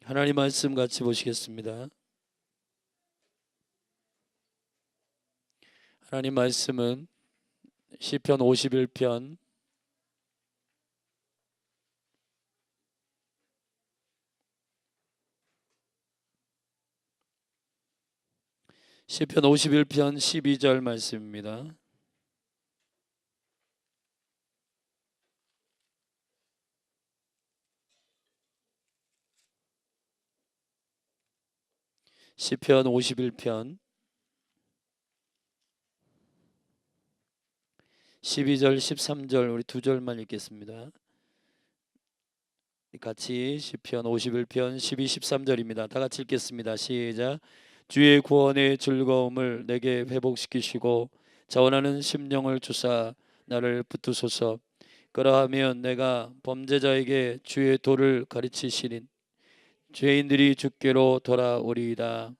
하나님 말씀 같이 보시겠습니다. 하나님 말씀은 시편 51편 시편 51편 12절 말씀입니다. 시편 51편 12절 13절 우리 두 절만 읽겠습니다. 같이 시편 51편 12, 13절입니다. 다 같이 읽겠습니다. 시작. 주의 구원의 즐거움을 내게 회복시키시고 자원하는 심령을 주사 나를 붙드소서. 그러하면 내가 범죄자에게 주의 도를 가르치시니 죄인들이 주께로 돌아오리이다.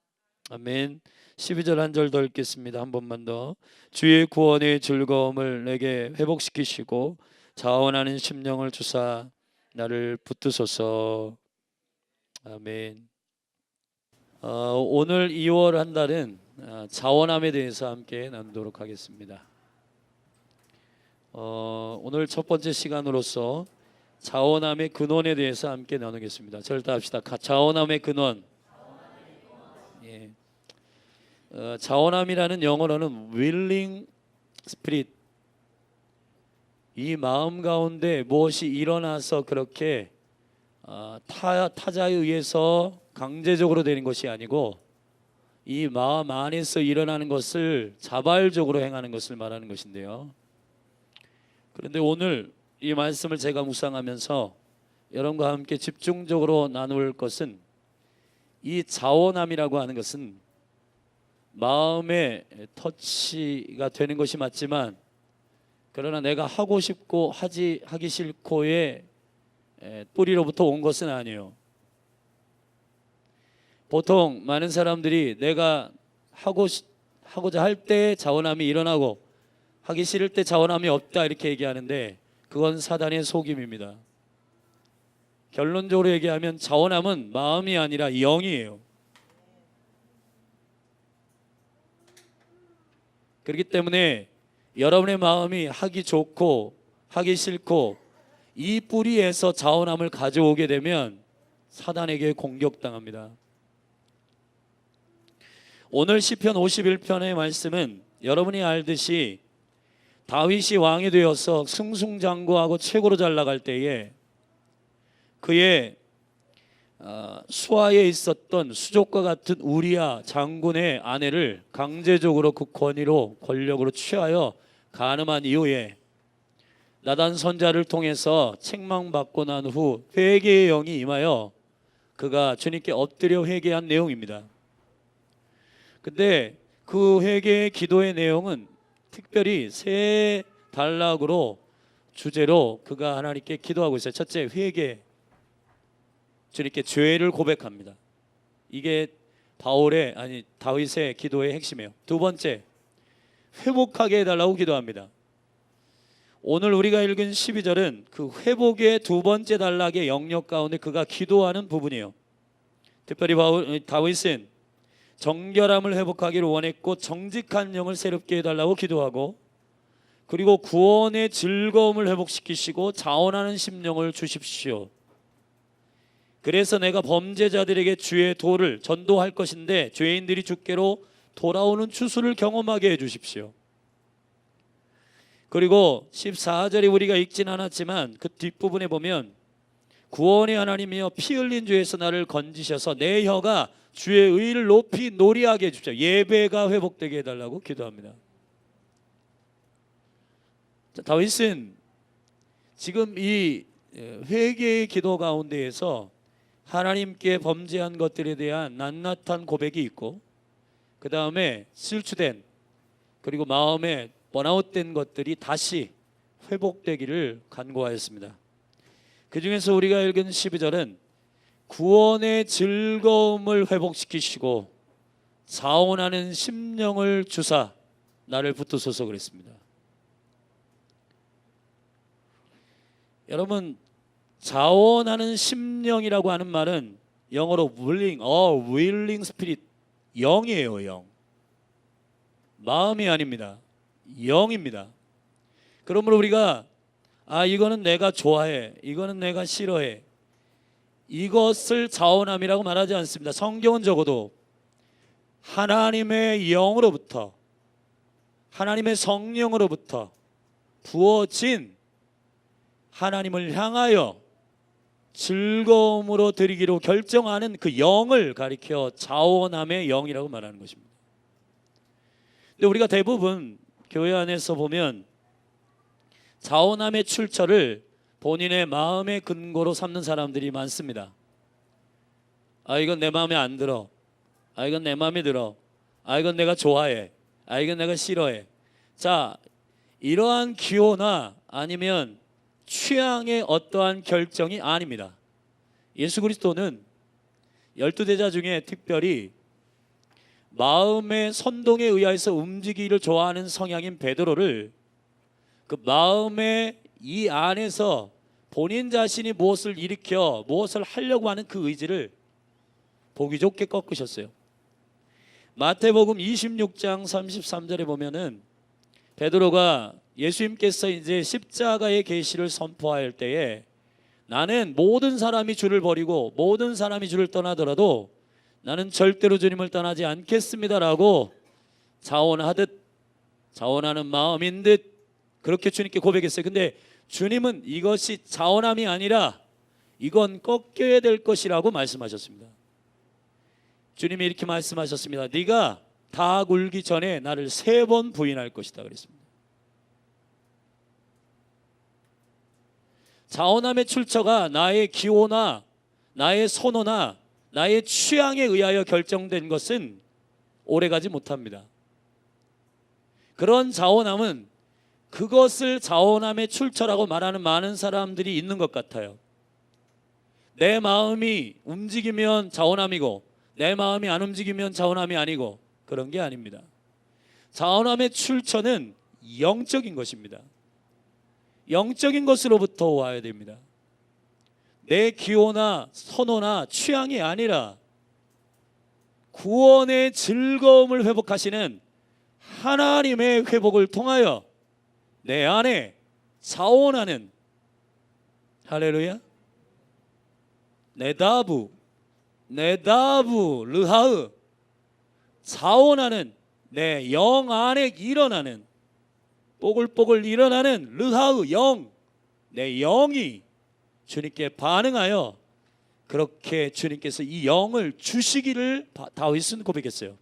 아멘. 12절 한 절 더 읽겠습니다. 한 번만 더. 주의 구원의 즐거움을 내게 회복시키시고 자원하는 심령을 주사 나를 붙드소서. 아멘. 오늘 2월 한 달은 자원함에 대해서 함께 나누도록 하겠습니다. 오늘 첫 번째 시간으로서 자원함의 근원에 대해서 함께 나누겠습니다. 저를 따합시다. 자원함의 근원. 예. 자원함이라는 영어로는 willing spirit, 이 마음 가운데 무엇이 일어나서 그렇게 타자에 의해서 강제적으로 되는 것이 아니고 이 마음 안에서 일어나는 것을 자발적으로 행하는 것을 말하는 것인데요. 그런데 오늘 이 말씀을 제가 묵상하면서 여러분과 함께 집중적으로 나눌 것은, 이 자원함이라고 하는 것은 마음의 터치가 되는 것이 맞지만, 그러나 내가 하고 싶고 하기 싫고의 뿌리로부터 온 것은 아니에요. 보통 많은 사람들이 내가 하고자 할 때 자원함이 일어나고 하기 싫을 때 자원함이 없다 이렇게 얘기하는데, 그건 사단의 속임입니다. 결론적으로 얘기하면 자원함은 마음이 아니라 영이에요. 그렇기 때문에 여러분의 마음이 하기 좋고 하기 싫고 이 뿌리에서 자원함을 가져오게 되면 사단에게 공격당합니다. 오늘 시편 51편의 말씀은 여러분이 알듯이 다윗이 왕이 되어서 승승장구하고 최고로 잘 나갈 때에 그의 수하에 있었던 수족과 같은 우리야 장군의 아내를 강제적으로 그 권력으로 취하여 간음한 이후에 나단 선자를 통해서 책망받고 난 후 회개의 영이 임하여 그가 주님께 엎드려 회개한 내용입니다. 근데 그 회개의 기도의 내용은 특별히 세 단락으로 주제로 그가 하나님께 기도하고 있어요. 첫째, 회개, 주님께 죄를 고백합니다. 이게 다윗의 기도의 핵심이에요. 두 번째, 회복하게 해달라고 기도합니다. 오늘 우리가 읽은 12절은 그 회복의 두 번째 단락의 영역 가운데 그가 기도하는 부분이에요. 특별히 다윗은 정결함을 회복하기를 원했고 정직한 영을 새롭게 해달라고 기도하고, 그리고 구원의 즐거움을 회복시키시고 자원하는 심령을 주십시오. 그래서 내가 범죄자들에게 주의 도를 전도할 것인데 죄인들이 주께로 돌아오는 추수를 경험하게 해주십시오. 그리고 14절에 우리가 읽진 않았지만 그 뒷부분에 보면 구원의 하나님이여 피 흘린 죄에서 나를 건지셔서 내 혀가 주의 의를 높이 노래하게 해주십시오. 예배가 회복되게 해달라고 기도합니다. 다윗은 지금 이 회개의 기도 가운데에서 하나님께 범죄한 것들에 대한 낱낱한 고백이 있고, 그 다음에 실추된, 그리고 마음에 번아웃된 것들이 다시 회복되기를 간구하였습니다. 그 중에서 우리가 읽은 12절은 구원의 즐거움을 회복시키시고 자원하는 심령을 주사 나를 붙드소서 그랬습니다. 여러분, 자원하는 심령이라고 하는 말은 영어로 willing spirit, 영이에요. 영. 마음이 아닙니다. 영입니다. 그러므로 우리가 이거는 내가 좋아해, 이거는 내가 싫어해, 이것을 자원함이라고 말하지 않습니다. 성경은 적어도 하나님의 영으로부터, 하나님의 성령으로부터 부어진 하나님을 향하여 즐거움으로 드리기로 결정하는 그 영을 가리켜 자원함의 영이라고 말하는 것입니다. 근데 우리가 대부분 교회 안에서 보면 자원함의 출처를 본인의 마음의 근거로 삼는 사람들이 많습니다. 이건 내 마음에 안 들어, 이건 내 마음에 들어, 이건 내가 좋아해, 이건 내가 싫어해. 자, 이러한 기호나 아니면 취향의 어떠한 결정이 아닙니다. 예수 그리스도는 12제자 중에 특별히 마음의 선동에 의해서 움직이기를 좋아하는 성향인 베드로를 그 마음의 이 안에서 본인 자신이 무엇을 일으켜 무엇을 하려고 하는 그 의지를 보기 좋게 꺾으셨어요. 마태복음 26장 33절에 보면은 베드로가 예수님께서 이제 십자가의 계시를 선포할 때에 나는 모든 사람이 주를 버리고 모든 사람이 주를 떠나더라도 나는 절대로 주님을 떠나지 않겠습니다라고 자원하는 마음인 듯 그렇게 주님께 고백했어요. 근데 주님은 이것이 자원함이 아니라 이건 꺾여야 될 것이라고 말씀하셨습니다. 주님이 이렇게 말씀하셨습니다. 네가 다 굴기 전에 나를 3번 부인할 것이다 그랬습니다. 자원함의 출처가 나의 기호나 나의 선호나 나의 취향에 의하여 결정된 것은 오래가지 못합니다. 그런 자원함은 그것을 자원함의 출처라고 말하는 많은 사람들이 있는 것 같아요. 내 마음이 움직이면 자원함이고 내 마음이 안 움직이면 자원함이 아니고 그런 게 아닙니다. 자원함의 출처는 영적인 것입니다. 영적인 것으로부터 와야 됩니다. 내 기호나 선호나 취향이 아니라 구원의 즐거움을 회복하시는 하나님의 회복을 통하여 내 안에 자원하는, 할렐루야, 네다부 르하으, 자원하는 내 영 안에 일어나는, 뽀글뽀글 일어나는 르하으 영, 내 영이 주님께 반응하여 그렇게 주님께서 이 영을 주시기를 다윗은 고백했어요.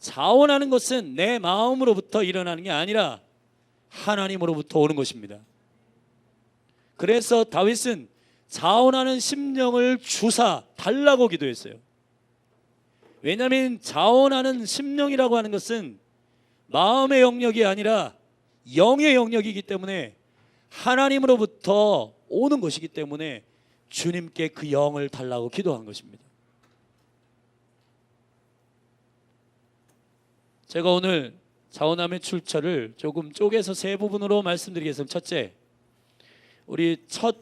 자원하는 것은 내 마음으로부터 일어나는 게 아니라 하나님으로부터 오는 것입니다. 그래서 다윗은 자원하는 심령을 주사 달라고 기도했어요. 왜냐하면 자원하는 심령이라고 하는 것은 마음의 영역이 아니라 영의 영역이기 때문에 하나님으로부터 오는 것이기 때문에 주님께 그 영을 달라고 기도한 것입니다. 제가 오늘 자원함의 출처를 조금 쪼개서 3부분으로 말씀드리겠습니다. 첫째, 우리 첫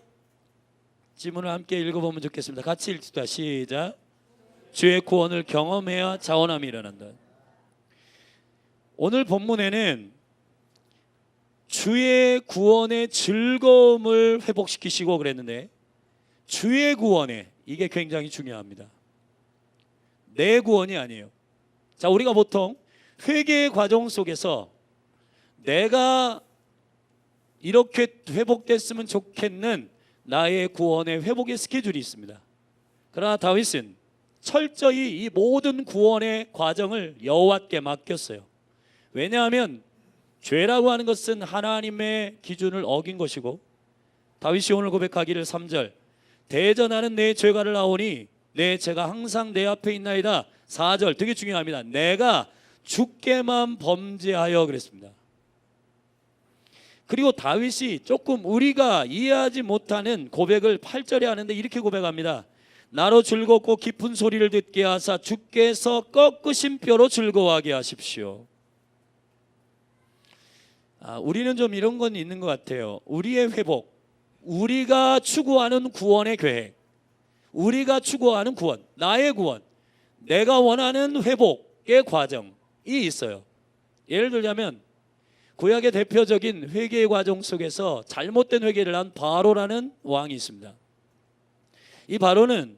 지문을 함께 읽어보면 좋겠습니다. 같이 읽읍시다. 시작. 주의 구원을 경험해야 자원함이 일어난다. 오늘 본문에는 주의 구원의 즐거움을 회복시키시고 그랬는데 주의 구원에, 이게 굉장히 중요합니다. 내 구원이 아니에요. 자, 우리가 보통 회개의 과정 속에서 내가 이렇게 회복됐으면 좋겠는 나의 구원의 회복의 스케줄이 있습니다. 그러나 다윗은 철저히 이 모든 구원의 과정을 여호와께 맡겼어요. 왜냐하면 죄라고 하는 것은 하나님의 기준을 어긴 것이고, 다윗이 오늘 고백하기를 3절, 대전하는 내 죄가를 나오니 내 죄가 항상 내 앞에 있나이다. 4절 되게 중요합니다. 내가 주께만 범죄하여 그랬습니다. 그리고 다윗이 조금 우리가 이해하지 못하는 고백을 8절에 하는데 이렇게 고백합니다. 나로 즐겁고 깊은 소리를 듣게 하사 주께서 꺾으신 뼈로 즐거워하게 하십시오. 우리는 좀 이런 건 있는 것 같아요. 우리의 회복, 우리가 추구하는 구원의 계획, 우리가 추구하는 구원, 나의 구원, 내가 원하는 회복의 과정이 있어요. 예를 들자면 구약의 대표적인 회개의 과정 속에서 잘못된 회개를 한 바로라는 왕이 있습니다. 이 바로는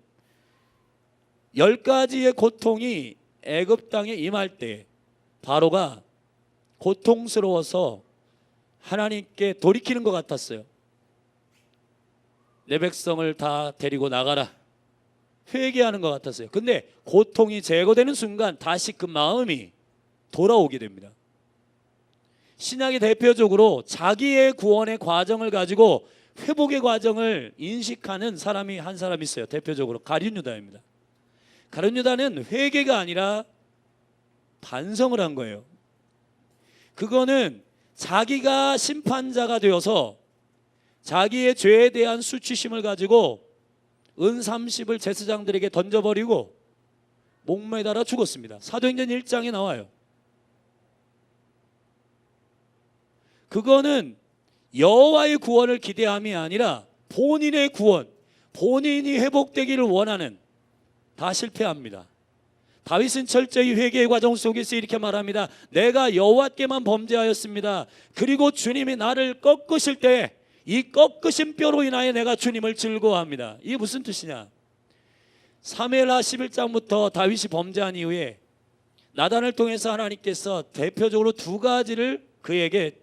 10가지의 고통이 애굽 땅에 임할 때 바로가 고통스러워서 하나님께 돌이키는 것 같았어요. 내 백성을 다 데리고 나가라, 회개하는 것 같았어요. 근데 고통이 제거되는 순간 다시 그 마음이 돌아오게 됩니다. 신약이 대표적으로 자기의 구원의 과정을 가지고 회복의 과정을 인식하는 사람이 한 사람 있어요. 대표적으로 가룟 유다입니다. 가룟 유다는 회개가 아니라 반성을 한 거예요. 그거는 자기가 심판자가 되어서 자기의 죄에 대한 수치심을 가지고 은 30을 제사장들에게 던져버리고 목매달아 죽었습니다. 사도행전 1장에 나와요. 그거는 여호와의 구원을 기대함이 아니라 본인의 구원, 본인이 회복되기를 원하는, 다 실패합니다. 다윗은 철저히 회개의 과정 속에서 이렇게 말합니다. 내가 여호와께만 범죄하였습니다. 그리고 주님이 나를 꺾으실 때 이 꺾으신 뼈로 인하여 내가 주님을 즐거워합니다. 이게 무슨 뜻이냐? 사무엘하 11장부터 다윗이 범죄한 이후에 나단을 통해서 하나님께서 대표적으로 두 가지를 그에게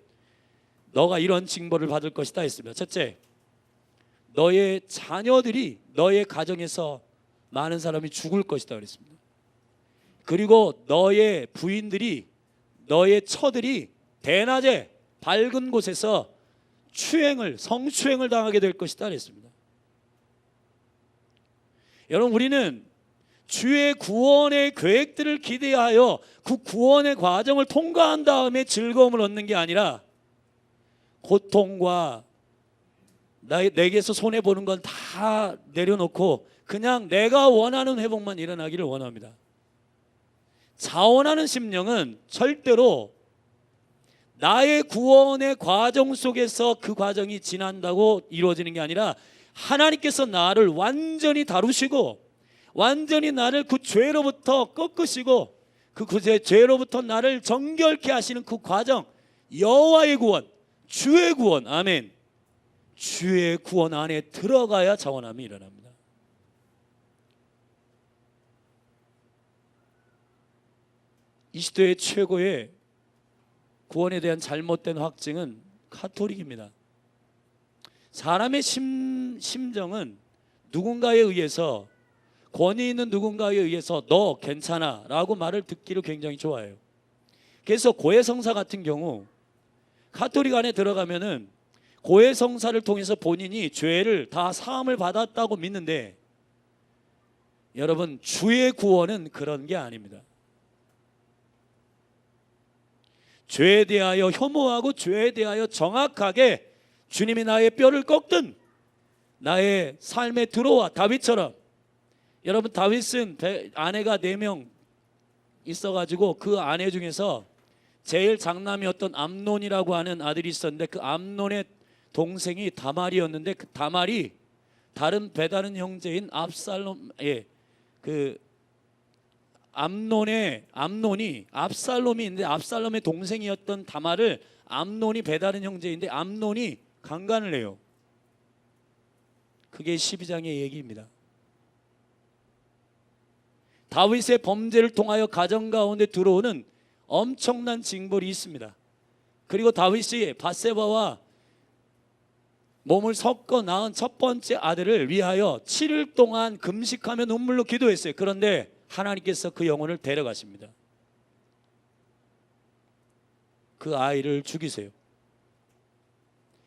너가 이런 징벌을 받을 것이다 했습니다. 첫째, 너의 자녀들이 너의 가정에서 많은 사람이 죽을 것이다 그랬습니다. 그리고 너의 부인들이, 너의 처들이 대낮에 밝은 곳에서 성추행을 당하게 될 것이다 그랬습니다. 여러분, 우리는 주의 구원의 계획들을 기대하여 그 구원의 과정을 통과한 다음에 즐거움을 얻는 게 아니라 고통과 내게서 손해보는 건 다 내려놓고 그냥 내가 원하는 회복만 일어나기를 원합니다. 자원하는 심령은 절대로 나의 구원의 과정 속에서 그 과정이 지난다고 이루어지는 게 아니라 하나님께서 나를 완전히 다루시고 완전히 나를 그 죄로부터 꺾으시고 그 죄로부터 나를 정결케 하시는 그 과정, 여호와의 구원, 주의 구원, 아멘. 주의 구원 안에 들어가야 자원함이 일어납니다. 이 시대의 최고의 구원에 대한 잘못된 확증은 카톨릭입니다. 사람의 심정은 누군가에 의해서, 권위 있는 누군가에 의해서 너 괜찮아 라고 말을 듣기를 굉장히 좋아해요. 그래서 고해성사 같은 경우 카톨릭 안에 들어가면은 고해성사를 통해서 본인이 죄를 다 사함을 받았다고 믿는데, 여러분, 주의 구원은 그런 게 아닙니다. 죄에 대하여 혐오하고 죄에 대하여 정확하게 주님이 나의 뼈를 꺾든 나의 삶에 들어와, 다윗처럼. 여러분, 다윗은 아내가 4명 있어가지고 그 아내 중에서 제일 장남이었던 암논이라고 하는 아들이 있었는데 그 암논의 동생이 다말이었는데 그 다말이 다른 배다른 형제인 암논이 압살롬이 있는데 압살롬의 동생이었던 다말을 암논이 배다른 형제인데 암논이 강간을 해요. 그게 12장의 얘기입니다. 다윗의 범죄를 통하여 가정 가운데 들어오는 엄청난 징벌이 있습니다. 그리고 다윗이 밧세바와 몸을 섞어 낳은 첫 번째 아들을 위하여 7일 동안 금식하며 눈물로 기도했어요. 그런데 하나님께서 그 영혼을 데려가십니다. 그 아이를 죽이세요.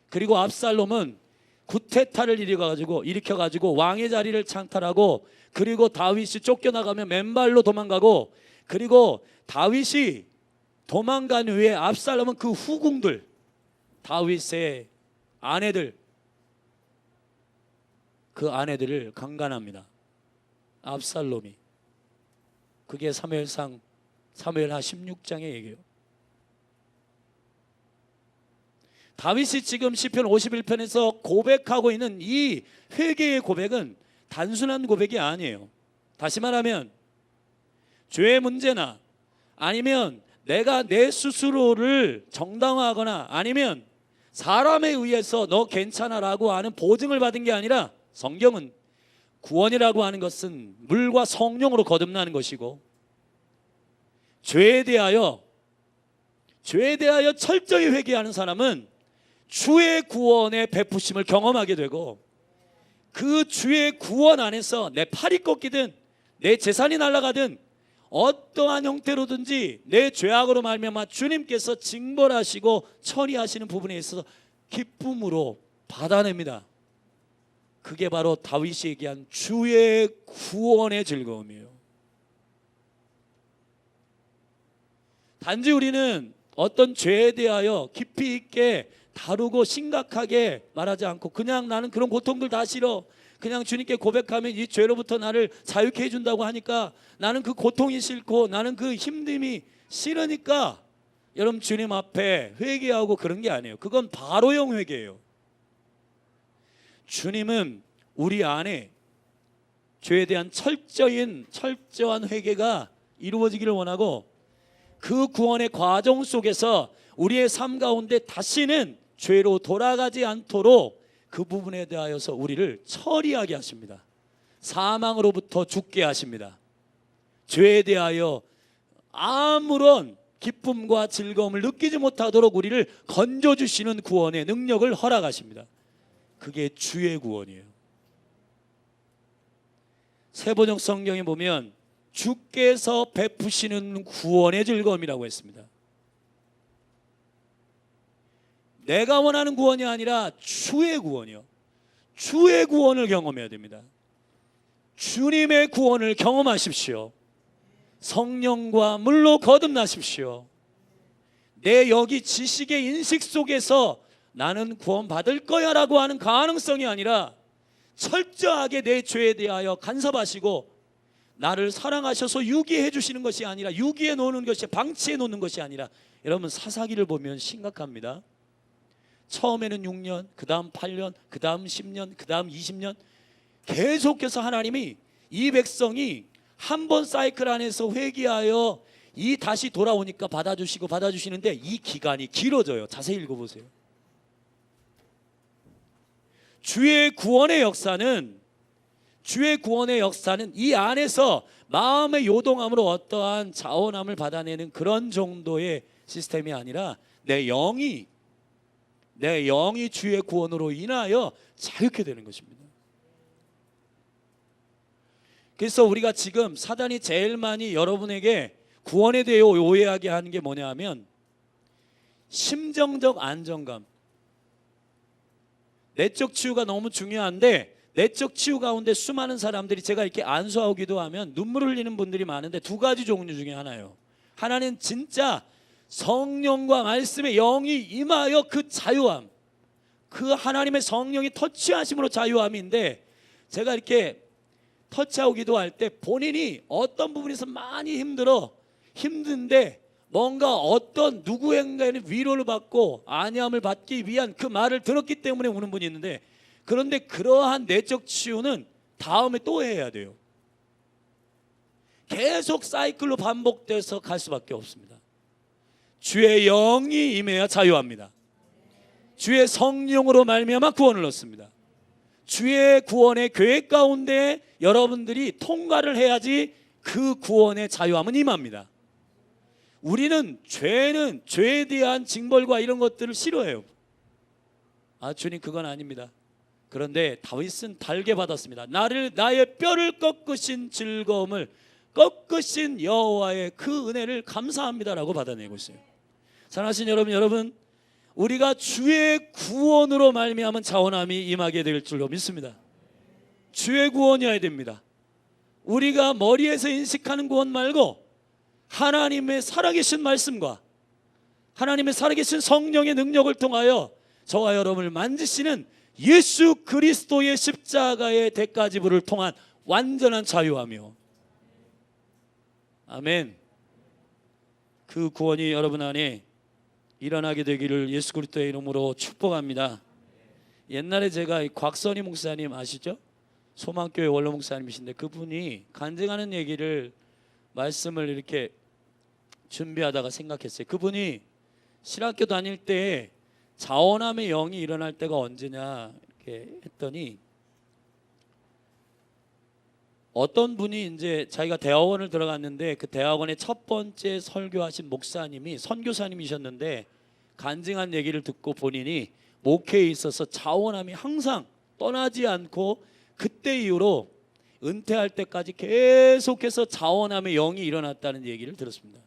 그리고 압살롬은 구테타를 일으켜가지고 왕의 자리를 창탈하고, 그리고 다윗이 쫓겨나가며 맨발로 도망가고, 그리고 다윗이 도망간 후에 압살롬은 그 후궁들, 다윗의 아내들, 그 아내들을 강간합니다. 압살롬이. 그게 사무엘하 16장의 얘기예요. 다윗이 지금 시편 51편에서 고백하고 있는 이 회개의 고백은 단순한 고백이 아니에요. 다시 말하면 죄의 문제나 아니면 내가 내 스스로를 정당화하거나 아니면 사람에 의해서 너 괜찮아라고 하는 보증을 받은 게 아니라, 성경은 구원이라고 하는 것은 물과 성령으로 거듭나는 것이고, 죄에 대하여 철저히 회개하는 사람은 주의 구원의 베푸심을 경험하게 되고, 그 주의 구원 안에서 내 팔이 꺾이든 내 재산이 날아가든 어떠한 형태로든지 내 죄악으로 말미암아 주님께서 징벌하시고 처리하시는 부분에 있어서 기쁨으로 받아냅니다. 그게 바로 다윗이 얘기한 주의 구원의 즐거움이에요. 단지 우리는 어떤 죄에 대하여 깊이 있게 다루고 심각하게 말하지 않고 그냥 나는 그런 고통들 다 싫어, 그냥 주님께 고백하면 이 죄로부터 나를 자유케 해준다고 하니까 나는 그 고통이 싫고 나는 그 힘듦이 싫으니까 여러분 주님 앞에 회개하고 그런 게 아니에요. 그건 바로형 회개예요. 주님은 우리 안에 죄에 대한 철저한 회개가 이루어지기를 원하고, 그 구원의 과정 속에서 우리의 삶 가운데 다시는 죄로 돌아가지 않도록 그 부분에 대하여서 우리를 처리하게 하십니다. 사망으로부터 죽게 하십니다. 죄에 대하여 아무런 기쁨과 즐거움을 느끼지 못하도록 우리를 건져주시는 구원의 능력을 허락하십니다. 그게 주의 구원이에요. 세번역 성경에 보면 주께서 베푸시는 구원의 즐거움이라고 했습니다. 내가 원하는 구원이 아니라 주의 구원이요. 주의 구원을 경험해야 됩니다. 주님의 구원을 경험하십시오. 성령과 물로 거듭나십시오. 내 여기 지식의 인식 속에서 나는 구원받을 거야 라고 하는 가능성이 아니라, 철저하게 내 죄에 대하여 간섭하시고 나를 사랑하셔서 유기해 주시는 것이 아니라, 유기해 놓는 것이, 방치해 놓는 것이 아니라, 여러분 사사기를 보면 심각합니다. 처음에는 6년, 그 다음 8년, 그 다음 10년, 그 다음 20년 계속해서 하나님이 이 백성이 한 번 사이클 안에서 회개하여 이 다시 돌아오니까 받아주시는데 이 기간이 길어져요. 자세히 읽어보세요. 주의 구원의 역사는 이 안에서 마음의 요동함으로 어떠한 자원함을 받아내는 그런 정도의 시스템이 아니라 내 영이 주의 구원으로 인하여 자유케 되는 것입니다. 그래서 우리가 지금 사단이 제일 많이 여러분에게 구원에 대해 오해하게 하는 게 뭐냐 하면, 심정적 안정감, 내적 치유가 너무 중요한데, 내적 치유 가운데 수많은 사람들이, 제가 이렇게 안수하고 기도하면 눈물을 흘리는 분들이 많은데 두 가지 종류 중에 하나예요. 하나는 진짜 성령과 말씀의 영이 임하여 그 자유함, 그 하나님의 성령이 터치하심으로 자유함인데, 제가 이렇게 터치하고 기도할 때 본인이 어떤 부분에서 많이 힘든데 뭔가 어떤 누구인가의 위로를 받고 안위함을 받기 위한 그 말을 들었기 때문에 우는 분이 있는데, 그런데 그러한 내적 치유는 다음에 또 해야 돼요. 계속 사이클로 반복돼서 갈 수밖에 없습니다. 주의 영이 임해야 자유합니다. 주의 성령으로 말미암아 구원을 얻습니다. 주의 구원의 계획 가운데 여러분들이 통과를 해야지 그 구원의 자유함은 임합니다. 우리는 죄에 대한 징벌과 이런 것들을 싫어해요. 주님 그건 아닙니다. 그런데 다윗은 달게 받았습니다. 나의 뼈를 꺾으신 즐거움을, 꺾으신 여호와의 그 은혜를 감사합니다라고 받아내고 있어요. 사랑하신 여러분, 우리가 주의 구원으로 말미암은 자원함이 임하게 될 줄로 믿습니다. 주의 구원이어야 됩니다. 우리가 머리에서 인식하는 구원 말고 하나님의 살아계신 말씀과 하나님의 살아계신 성령의 능력을 통하여 저와 여러분을 만지시는 예수 그리스도의 십자가의 대가지불을 통한 완전한 자유함이요. 아멘. 그 구원이 여러분 안에 일어나게 되기를 예수 그리스도의 이름으로 축복합니다. 옛날에 제가 곽선희 목사님 아시죠? 소망교회 원로 목사님이신데 그분이 간증하는 얘기를 말씀을 이렇게 준비하다가 생각했어요. 그분이 신학교 다닐 때 자원함의 영이 일어날 때가 언제냐 이렇게 했더니 어떤 분이 이제 자기가 대학원을 들어갔는데 그 대학원의 첫 번째 설교하신 목사님이 선교사님이셨는데 간증한 얘기를 듣고 본인이 목회에 있어서 자원함이 항상 떠나지 않고 그때 이후로 은퇴할 때까지 계속해서 자원함의 영이 일어났다는 얘기를 들었습니다.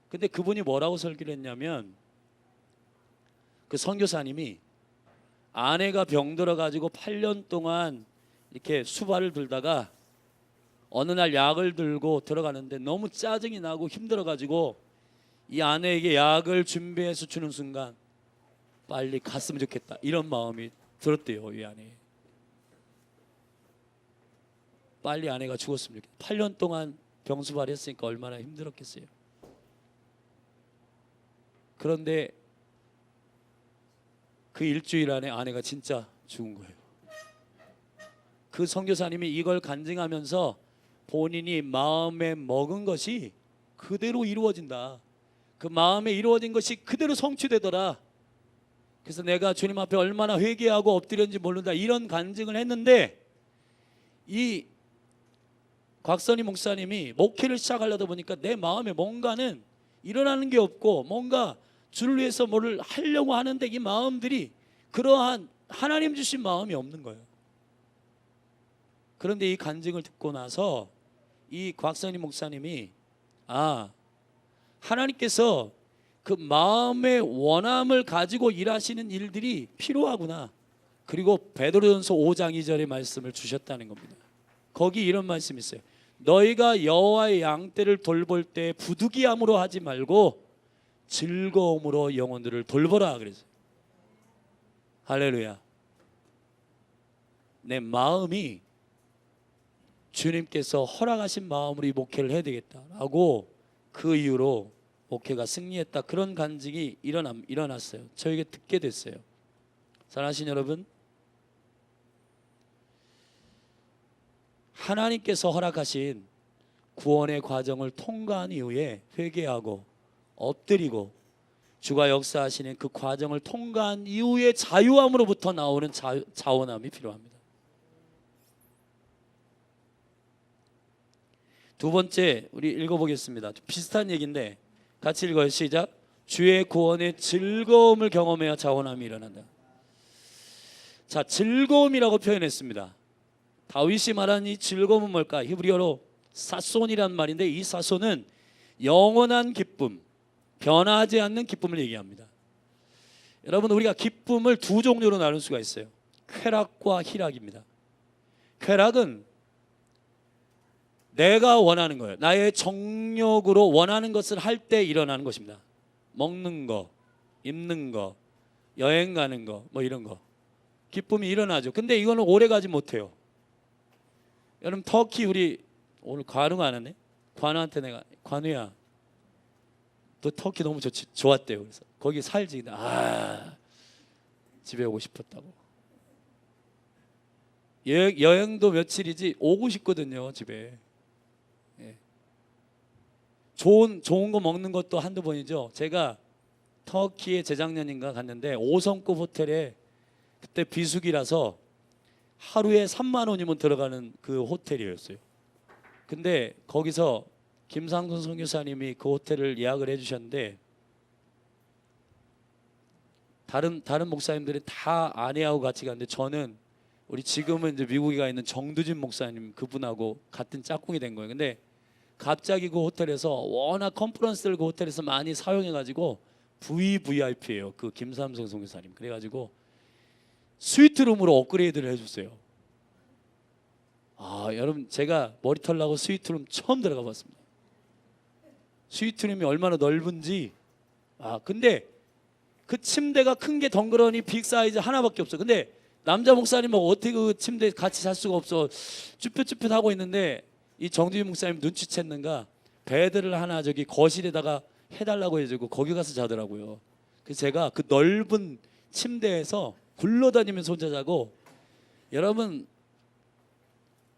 근데 그분이 뭐라고 설교를 했냐면 그 선교사님이 아내가 병들어 가지고 8년 동안 이렇게 수발을 들다가 어느 날 약을 들고 들어가는데 너무 짜증이 나고 힘들어 가지고 이 아내에게 약을 준비해서 주는 순간 빨리 갔으면 좋겠다 이런 마음이 들었대요. 이 아내 빨리 아내가 죽었으면 좋겠다. 8년 동안 병수발 했으니까 얼마나 힘들었겠어요. 그런데 그 일주일 안에 아내가 진짜 죽은 거예요. 그 선교사님이 이걸 간증하면서 본인이 마음에 먹은 것이 그대로 이루어진다. 그 마음에 이루어진 것이 그대로 성취되더라. 그래서 내가 주님 앞에 얼마나 회개하고 엎드렸는지 모른다 이런 간증을 했는데 이 곽선희 목사님이 목회를 시작하려다 보니까 내 마음에 뭔가는 일어나는 게 없고 뭔가 주를 위해서 뭐를 하려고 하는데 이 마음들이 그러한 하나님 주신 마음이 없는 거예요. 그런데 이 간증을 듣고 나서 이 곽선희 목사님이 하나님께서 그 마음의 원함을 가지고 일하시는 일들이 필요하구나. 그리고 베드로전서 5장 2절의 말씀을 주셨다는 겁니다. 거기 이런 말씀이 있어요. 너희가 여호와의 양떼를 돌볼 때 부득이함으로 하지 말고 즐거움으로 영혼들을 돌보라 그랬어요. 할렐루야. 내 마음이 주님께서 허락하신 마음으로 이 목회를 해야 되겠다라고 그 이후로 목회가 승리했다. 그런 간증이 일어났어요. 저에게 듣게 됐어요. 사랑하신 여러분, 하나님께서 허락하신 구원의 과정을 통과한 이후에 회개하고 엎드리고 주가 역사하시는 그 과정을 통과한 이후에 자유함으로부터 나오는 자원함이 필요합니다. 두 번째 우리 읽어보겠습니다. 비슷한 얘기인데 같이 읽어요. 시작. 주의 구원의 즐거움을 경험해야 자원함이 일어난다. 자, 즐거움이라고 표현했습니다. 다윗이 말한 이 즐거움은 뭘까? 히브리어로 사손이란 말인데 이 사손은 영원한 기쁨, 변하지 않는 기쁨을 얘기합니다. 여러분, 우리가 기쁨을 두 종류로 나눌 수가 있어요. 쾌락과 희락입니다. 쾌락은 내가 원하는 거예요. 나의 정욕으로 원하는 것을 할 때 일어나는 것입니다. 먹는 거, 입는 거, 여행 가는 거, 뭐 이런 거. 기쁨이 일어나죠. 근데 이거는 오래 가지 못해요. 여러분, 터키 우리 오늘 관우가 안 왔네? 관우한테 내가, 관우야 너 터키 너무 좋았대요. 그래서 거기 살지. 집에 오고 싶었다고. 여행도 며칠이지 오고 싶거든요. 집에. 좋은 거 먹는 것도 한두 번이죠. 제가 터키에 재작년인가 갔는데 5성급 호텔에 그때 비수기라서 하루에 3만 원이면 들어가는 그 호텔이었어요. 근데 거기서 김상돈 선교사님이 그 호텔을 예약을 해주셨는데 다른 목사님들이 다 아내하고 같이 갔는데 저는 우리 지금은 이제 미국에 가 있는 정두진 목사님 그분하고 같은 짝꿍이 된 거예요. 근데 갑자기 그 호텔에서 워낙 컨퍼런스를 그 호텔에서 많이 사용해가지고 VVIP예요. 그 김삼성 선교사님. 그래가지고 스위트룸으로 업그레이드를 해줬어요. 여러분, 제가 머리털 나고 스위트룸 처음 들어가 봤습니다. 스위트룸이 얼마나 넓은지. 근데 그 침대가 큰 게 덩그러니 빅 사이즈 하나밖에 없어. 근데 남자 목사님하고 어떻게 그 침대에 같이 잘 수가 없어. 쭈뼛쭈뼛 하고 있는데 이 정두희 목사님 눈치챘는가 베드를 하나 저기 거실에다가 해달라고 해주고 거기 가서 자더라고요. 그래서 제가 그 넓은 침대에서 굴러다니면서 혼자 자고, 여러분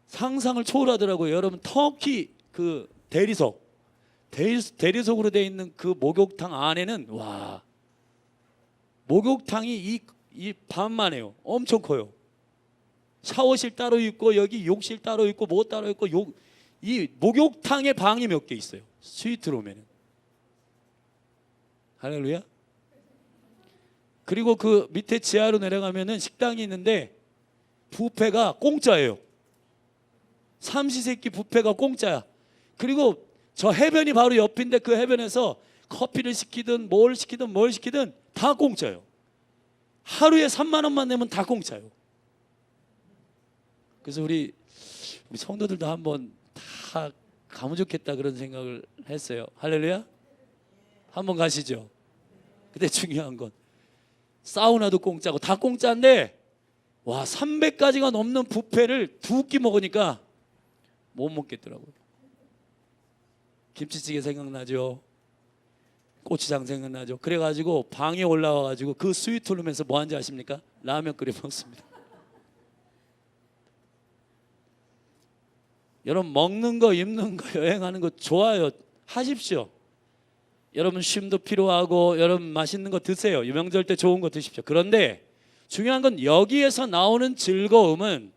상상을 초월하더라고요. 여러분 터키 그 대리석으로 되어 있는 그 목욕탕 안에는 와, 목욕탕이 이 반만 해요. 엄청 커요. 샤워실 따로 있고 여기 욕실 따로 있고 뭐 따로 있고 이 목욕탕에 방이 몇 개 있어요. 스위트룸에는. 할렐루야. 그리고 그 밑에 지하로 내려가면은 식당이 있는데 뷔페가 공짜예요. 삼시세끼 뷔페가 공짜야. 그리고 저 해변이 바로 옆인데 그 해변에서 커피를 시키든 뭘 시키든 다 공짜예요. 하루에 3만 원만 내면 다 공짜예요. 그래서 우리 성도들도 한번 다 가면 좋겠다 그런 생각을 했어요. 할렐루야. 한번 가시죠. 근데 중요한 건 사우나도 공짜고 다 공짜인데 와, 300가지가 넘는 뷔페를 두 끼 먹으니까 못 먹겠더라고요. 김치찌개 생각나죠. 고추장 생각나죠. 그래가지고 방에 올라와가지고 그 스위트룸에서 뭐 하는지 아십니까? 라면 끓여 먹습니다. 여러분 먹는 거 입는 거 여행하는 거 좋아요. 하십시오. 여러분 쉼도 필요하고 여러분 맛있는 거 드세요. 명절 때 좋은 거 드십시오. 그런데 중요한 건 여기에서 나오는 즐거움은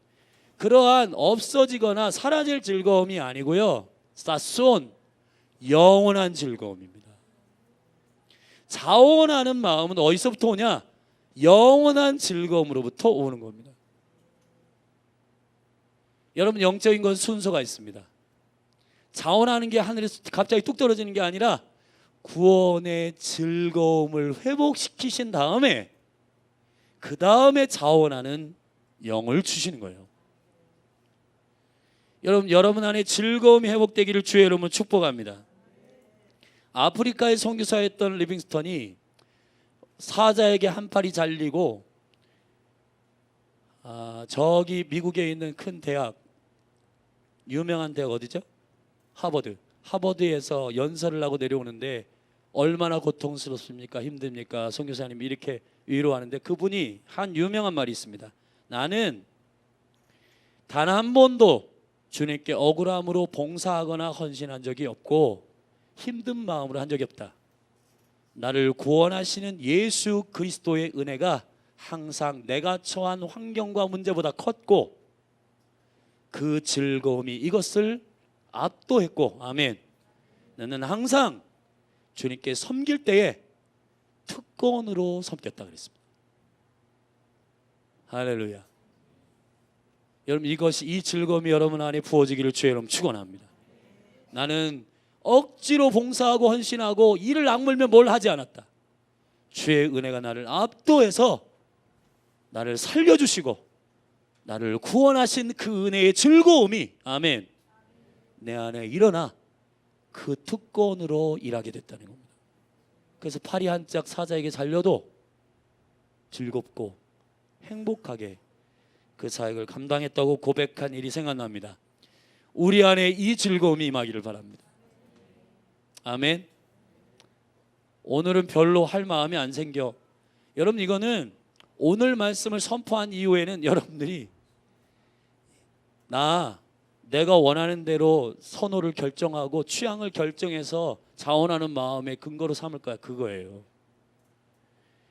그러한 없어지거나 사라질 즐거움이 아니고요. 사손, 영원한 즐거움입니다. 자원하는 마음은 어디서부터 오냐? 영원한 즐거움으로부터 오는 겁니다. 여러분 영적인 건 순서가 있습니다. 자원하는 게 하늘에서 갑자기 뚝 떨어지는 게 아니라 구원의 즐거움을 회복시키신 다음에 그 다음에 자원하는 영을 주시는 거예요. 여러분 안에 즐거움이 회복되기를 주의 이름으로 축복합니다. 아프리카에 선교사였던 리빙스턴이 사자에게 한 팔이 잘리고 저기 미국에 있는 큰 대학, 유명한 대학 어디죠? 하버드에서 연설을 하고 내려오는데 얼마나 고통스럽습니까? 힘듭니까? 선교사님이 이렇게 위로하는데 그분이 한 유명한 말이 있습니다. 나는 단 한 번도 주님께 억울함으로 봉사하거나 헌신한 적이 없고 힘든 마음으로 한 적이 없다. 나를 구원하시는 예수 그리스도의 은혜가 항상 내가 처한 환경과 문제보다 컸고 그 즐거움이 이것을 압도했고, 아멘. 나는 항상 주님께 섬길 때에 특권으로 섬겼다 그랬습니다. 할렐루야. 여러분 이 즐거움이 여러분 안에 부어지기를 주의 이름 축원합니다. 나는 억지로 봉사하고 헌신하고 이를 악물며 뭘 하지 않았다. 주의 은혜가 나를 압도해서 나를 살려주시고 나를 구원하신 그 은혜의 즐거움이, 아멘, 내 안에 일어나 그 특권으로 일하게 됐다는 겁니다. 그래서 팔이 한짝 사자에게 잘려도 즐겁고 행복하게 그 사역을 감당했다고 고백한 일이 생각납니다. 우리 안에 이 즐거움이 임하기를 바랍니다. 아멘. 오늘은 별로 할 마음이 안 생겨. 여러분 이거는 오늘 말씀을 선포한 이후에는 여러분들이 내가 원하는 대로 선호를 결정하고 취향을 결정해서 자원하는 마음의 근거로 삼을 거야. 그거예요.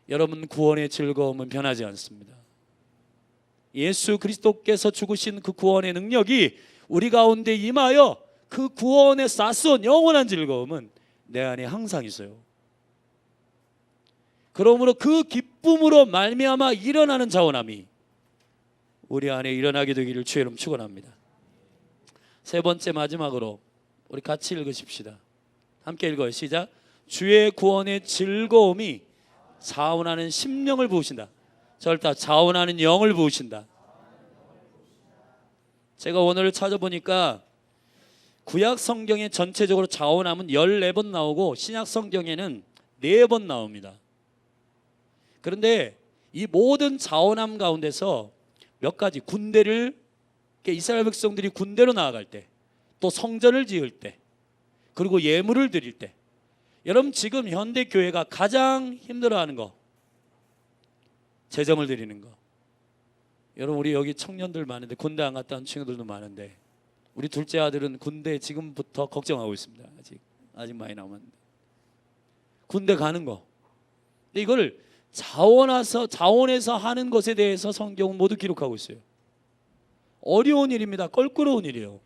여러분 구원의 즐거움은 변하지 않습니다. 예수 그리스도께서 죽으신 그 구원의 능력이 우리 가운데 임하여 그 구원에 쌓아온 영원한 즐거움은 내 안에 항상 있어요. 그러므로 그 기쁨으로 말미암아 일어나는 자원함이 우리 안에 일어나게 되기를 주의 이름 축원합니다. 세 번째 마지막으로 우리 같이 읽으십시다. 함께 읽어요. 시작. 주의 구원의 즐거움이 자원하는 심령을 부으신다. 절대 자원하는 영을 부으신다. 제가 오늘 찾아보니까 구약 성경에 전체적으로 자원함은 14번 나오고 신약 성경에는 4번 나옵니다. 그런데 이 모든 자원함 가운데서 몇 가지 군대를, 이스라엘 백성들이 군대로 나아갈 때, 또 성전을 지을 때, 그리고 예물을 드릴 때, 여러분 지금 현대 교회가 가장 힘들어하는 거, 재정을 드리는 거. 여러분 우리 여기 청년들 많은데 군대 안 갔다 온 친구들도 많은데 우리 둘째 아들은 군대 지금부터 걱정하고 있습니다. 아직 많이 남았는데 군대 가는 거. 근데 이걸 자원해서 하는 것에 대해서 성경은 모두 기록하고 있어요. 어려운 일입니다. 껄끄러운 일이에요.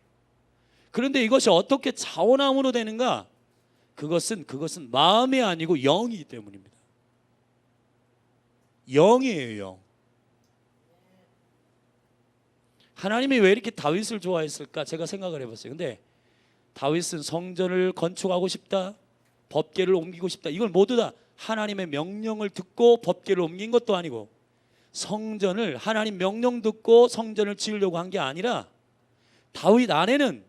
그런데 이것이 어떻게 자원함으로 되는가? 그것은 마음이 아니고 영이기 때문입니다. 영이에요, 영. 하나님이 왜 이렇게 다윗을 좋아했을까? 제가 생각을 해봤어요. 근데 다윗은 성전을 건축하고 싶다, 법궤를 옮기고 싶다, 이걸 모두 다 하나님의 명령을 듣고 법궤를 옮긴 것도 아니고, 성전을 하나님 명령 듣고 성전을 지으려고 한 게 아니라 다윗 안에는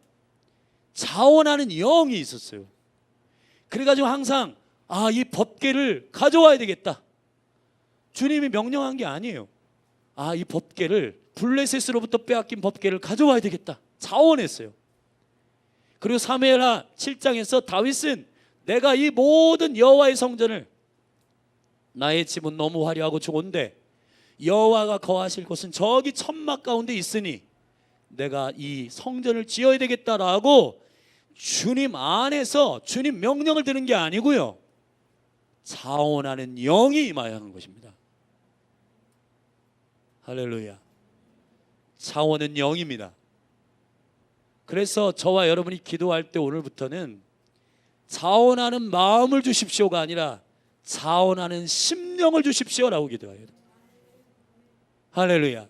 자원하는 영이 있었어요. 그래가지고 항상 이 법궤를 가져와야 되겠다. 주님이 명령한 게 아니에요. 이 법궤를, 블레셋으로부터 빼앗긴 법궤를 가져와야 되겠다. 자원했어요. 그리고 사무엘하 7장에서 다윗은 내가 이 모든 여호와의 성전을, 나의 집은 너무 화려하고 좋은데 여호와가 거하실 곳은 저기 천막 가운데 있으니 내가 이 성전을 지어야 되겠다라고 주님 안에서 주님 명령을 드는 게 아니고요, 자원하는 영이 임하여 하는 것입니다. 할렐루야. 자원은 영입니다. 그래서 저와 여러분이 기도할 때 오늘부터는 자원하는 마음을 주십시오가 아니라 자원하는 심령을 주십시오라고 기도해요. 할렐루야.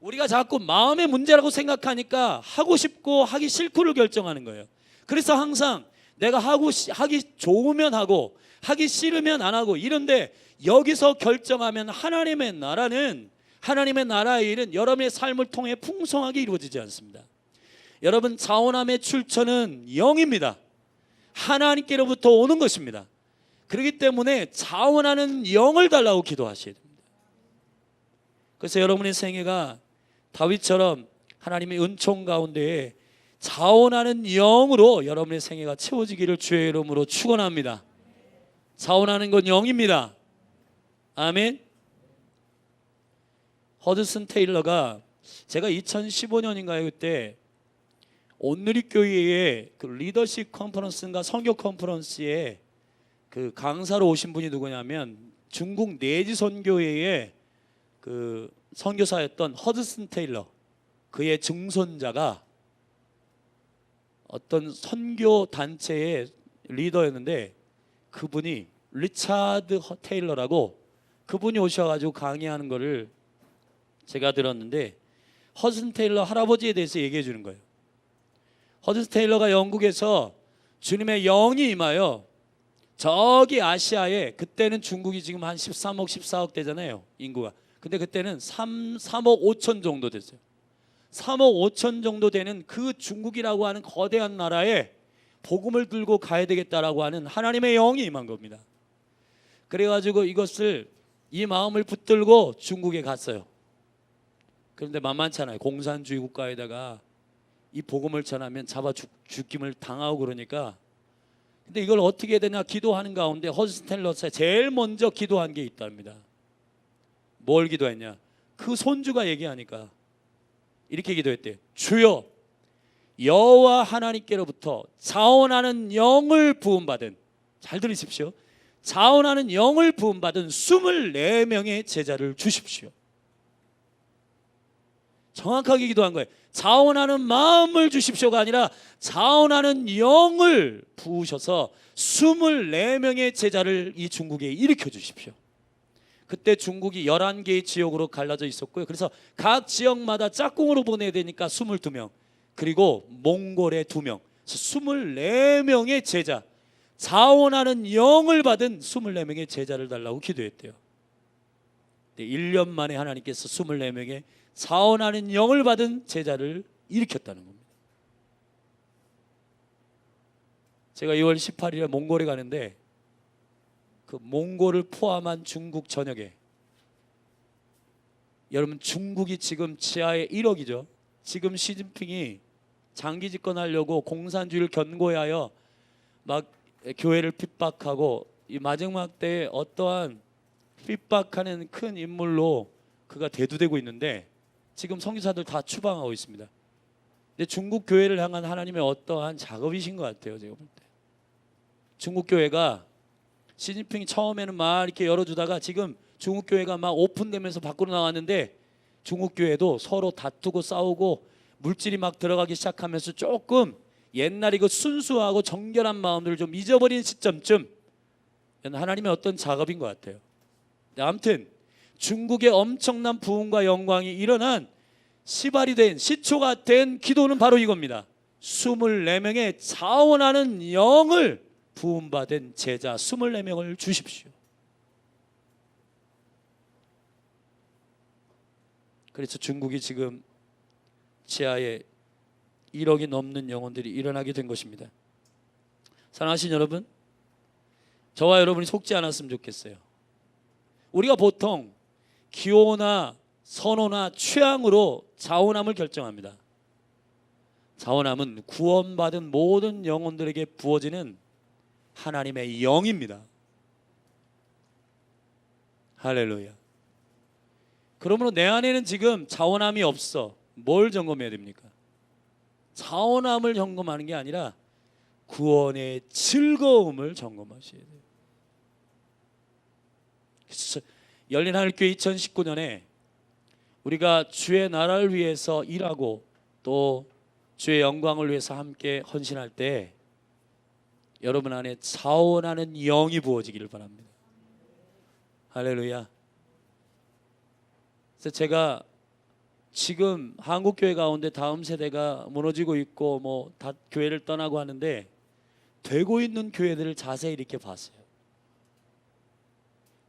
우리가 자꾸 마음의 문제라고 생각하니까 하고 싶고 하기 싫고를 결정하는 거예요. 그래서 항상 내가 하기 좋으면 하고 하기 싫으면 안 하고 이런데, 여기서 결정하면 하나님의 나라의 일은 여러분의 삶을 통해 풍성하게 이루어지지 않습니다. 여러분, 자원함의 출처는 영입니다. 하나님께로부터 오는 것입니다. 그렇기 때문에 자원하는 영을 달라고 기도하셔야 됩니다. 그래서 여러분의 생애가 다윗처럼 하나님의 은총 가운데에 자원하는 영으로 여러분의 생애가 채워지기를 주의 이름으로 축원합니다. 자원하는 건 영입니다. 아멘. 허드슨 테일러가, 제가 2015년인가요 그때 온누리교회의 그 리더십 컨퍼런스인가 선교 컨퍼런스에 그 강사로 오신 분이 누구냐면 중국 내지 선교회의 그 선교사였던 허드슨 테일러, 그의 증손자가 어떤 선교 단체의 리더였는데, 그분이 리차드 테일러라고, 그분이 오셔가지고 강의하는 거를 제가 들었는데, 허드슨 테일러 할아버지에 대해서 얘기해 주는 거예요. 허드슨 테일러가 영국에서 주님의 영이 임하여 저기 아시아에, 그때는 중국이 지금 한 13억 14억 되잖아요, 인구가. 근데 그때는 3억 5천 정도 됐어요. 3억 5천 정도 되는 그 중국이라고 하는 거대한 나라에 복음을 들고 가야 되겠다라고 하는 하나님의 영이 임한 겁니다. 그래가지고 이 마음을 붙들고 중국에 갔어요. 그런데 만만찮아요. 공산주의 국가에다가 이 복음을 전하면 잡아 죽임을 당하고 그러니까. 근데 이걸 어떻게 해야 되냐 기도하는 가운데 허드슨 테일러가 제일 먼저 기도한 게 있답니다. 뭘 기도했냐? 그 손주가 얘기하니까 이렇게 기도했대요. 주여, 여호와 하나님께로부터 자원하는 영을 부음받은, 잘 들으십시오, 자원하는 영을 부음받은 24명의 제자를 주십시오. 정확하게 기도한 거예요. 자원하는 마음을 주십시오가 아니라 자원하는 영을 부으셔서 24명의 제자를 이 중국에 일으켜 주십시오. 그때 중국이 11개의 지역으로 갈라져 있었고요. 그래서 각 지역마다 짝꿍으로 보내야 되니까 22명, 그리고 몽골에 2명, 24명의 제자, 자원하는 영을 받은 24명의 제자를 달라고 기도했대요. 1년 만에 하나님께서 24명의 자원하는 영을 받은 제자를 일으켰다는 겁니다. 제가 2월 18일에 몽골에 가는데, 그 몽골을 포함한 중국 전역에, 여러분 중국이 지금 지하에 1억이죠. 지금 시진핑이 장기 집권하려고 공산주의를 견고하여 막 교회를 핍박하고, 이 마지막 때에 어떠한 핍박하는 큰 인물로 그가 대두되고 있는데 지금 선교사들 다 추방하고 있습니다. 근데 중국 교회를 향한 하나님의 어떠한 작업이신 것 같아요. 제가 볼 때 중국 교회가 시진핑이 처음에는 막 이렇게 열어주다가 지금 중국 교회가 막 오픈되면서 밖으로 나왔는데 중국 교회도 서로 다투고 싸우고 물질이 막 들어가기 시작하면서 조금 옛날에 그 순수하고 정결한 마음들을 좀 잊어버린 시점쯤 하나님의 어떤 작업인 것 같아요. 아무튼 중국의 엄청난 부흥과 영광이 일어난 시발이 된 시초가 된 기도는 바로 이겁니다. 24명의 자원하는 영을 부음받은 제자 24명을 주십시오. 그래서 중국이 지금 지하에 1억이 넘는 영혼들이 일어나게 된 것입니다. 사랑하신 여러분, 저와 여러분이 속지 않았으면 좋겠어요. 우리가 보통 기호나 선호나 취향으로 자원함을 결정합니다. 자원함은 구원받은 모든 영혼들에게 부어지는 하나님의 영입니다. 할렐루야. 그러므로 내 안에는 지금 자원함이 없어. 뭘 점검해야 됩니까? 자원함을 점검하는 게 아니라 구원의 즐거움을 점검하셔야 돼요. 그래서 열린 하늘교회 2019년에 우리가 주의 나라를 위해서 일하고 또 주의 영광을 위해서 함께 헌신할 때 여러분 안에 자원하는 영이 부어지기를 바랍니다. 할렐루야. 그래서 제가 지금 한국 교회 가운데 다음 세대가 무너지고 있고 뭐 다 교회를 떠나고 하는데 되고 있는 교회들을 자세히 이렇게 봤어요.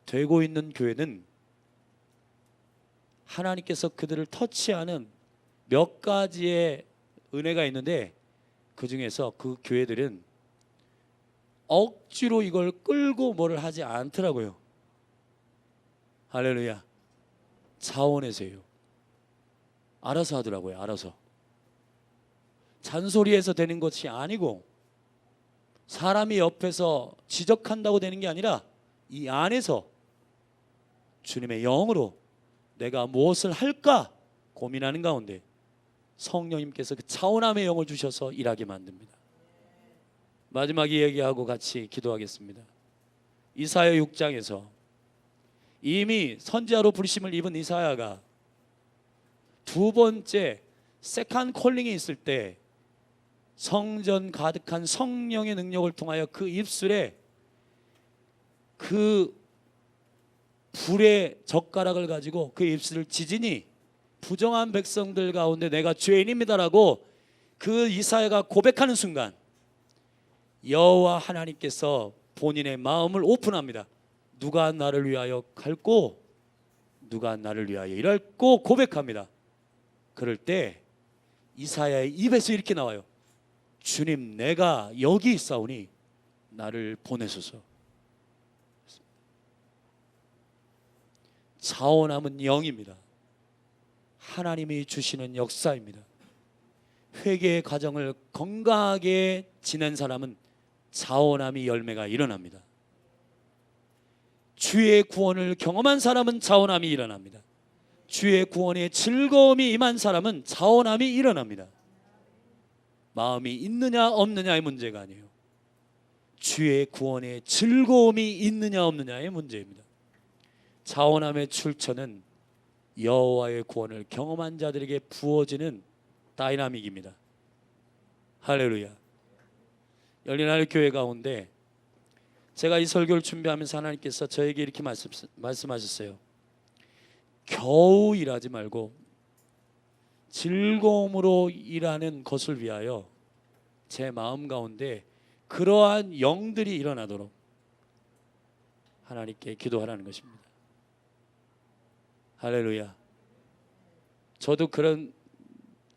되고 있는 교회는 하나님께서 그들을 터치하는 몇 가지의 은혜가 있는데 그 중에서 그 교회들은 억지로 이걸 끌고 뭐를 하지 않더라고요. 할렐루야. 자원해서요. 알아서 하더라고요. 알아서. 잔소리해서 되는 것이 아니고 사람이 옆에서 지적한다고 되는 게 아니라 이 안에서 주님의 영으로 내가 무엇을 할까 고민하는 가운데 성령님께서 그 자원함의 영을 주셔서 일하게 만듭니다. 마지막 이야기하고 같이 기도하겠습니다. 이사야 6장에서 이미 선지자로 부르심을 입은 이사야가 두 번째 세컨 콜링이 있을 때 성전 가득한 성령의 능력을 통하여 그 입술에 그 불의 젓가락을 가지고 그 입술을 지지니 부정한 백성들 가운데 내가 죄인입니다라고 그 이사야가 고백하는 순간 여호와 하나님께서 본인의 마음을 오픈합니다. 누가 나를 위하여 갈고 누가 나를 위하여 일할고 고백합니다. 그럴 때 이사야의 입에서 이렇게 나와요. 주님, 내가 여기 있사오니 나를 보내소서. 자원함은 영입니다. 하나님이 주시는 역사입니다. 회개의 과정을 건강하게 지낸 사람은 자원함이 열매가 일어납니다. 주의 구원을 경험한 사람은 자원함이 일어납니다. 주의 구원의 즐거움이 임한 사람은 자원함이 일어납니다. 마음이 있느냐 없느냐의 문제가 아니에요. 주의 구원의 즐거움이 있느냐 없느냐의 문제입니다. 자원함의 출처는 여호와의 구원을 경험한 자들에게 부어지는 다이나믹입니다. 할렐루야. 열린 하늘 교회 가운데 제가 이 설교를 준비하면서 하나님께서 저에게 이렇게 말씀하셨어요. 겨우 일하지 말고 즐거움으로 일하는 것을 위하여 제 마음 가운데 그러한 영들이 일어나도록 하나님께 기도하라는 것입니다. 할렐루야. 저도 그런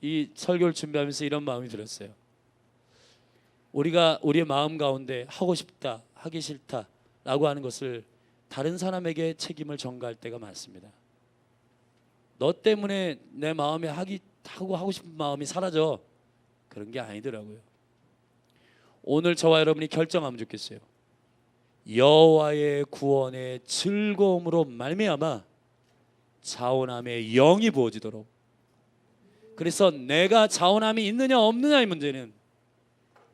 이 설교를 준비하면서 이런 마음이 들었어요. 우리가 우리의 마음 가운데 하고 싶다, 하기 싫다 라고 하는 것을 다른 사람에게 책임을 전가할 때가 많습니다. 너 때문에 내 마음에 하고 싶은 마음이 사라져. 그런 게 아니더라고요. 오늘 저와 여러분이 결정하면 좋겠어요. 여호와의 구원의 즐거움으로 말미암아 자원함의 영이 부어지도록. 그래서 내가 자원함이 있느냐 없느냐의 문제는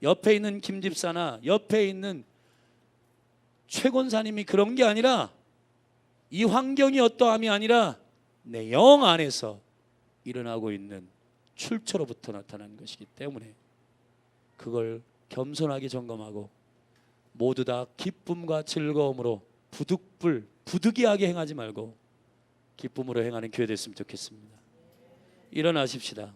옆에 있는 김 집사나 옆에 있는 최 권사님이 그런 게 아니라, 이 환경이 어떠함이 아니라 내 영 안에서 일어나고 있는 출처로부터 나타나는 것이기 때문에 그걸 겸손하게 점검하고 모두 다 기쁨과 즐거움으로 부득이하게 행하지 말고 기쁨으로 행하는 교회 됐으면 좋겠습니다. 일어나십시다.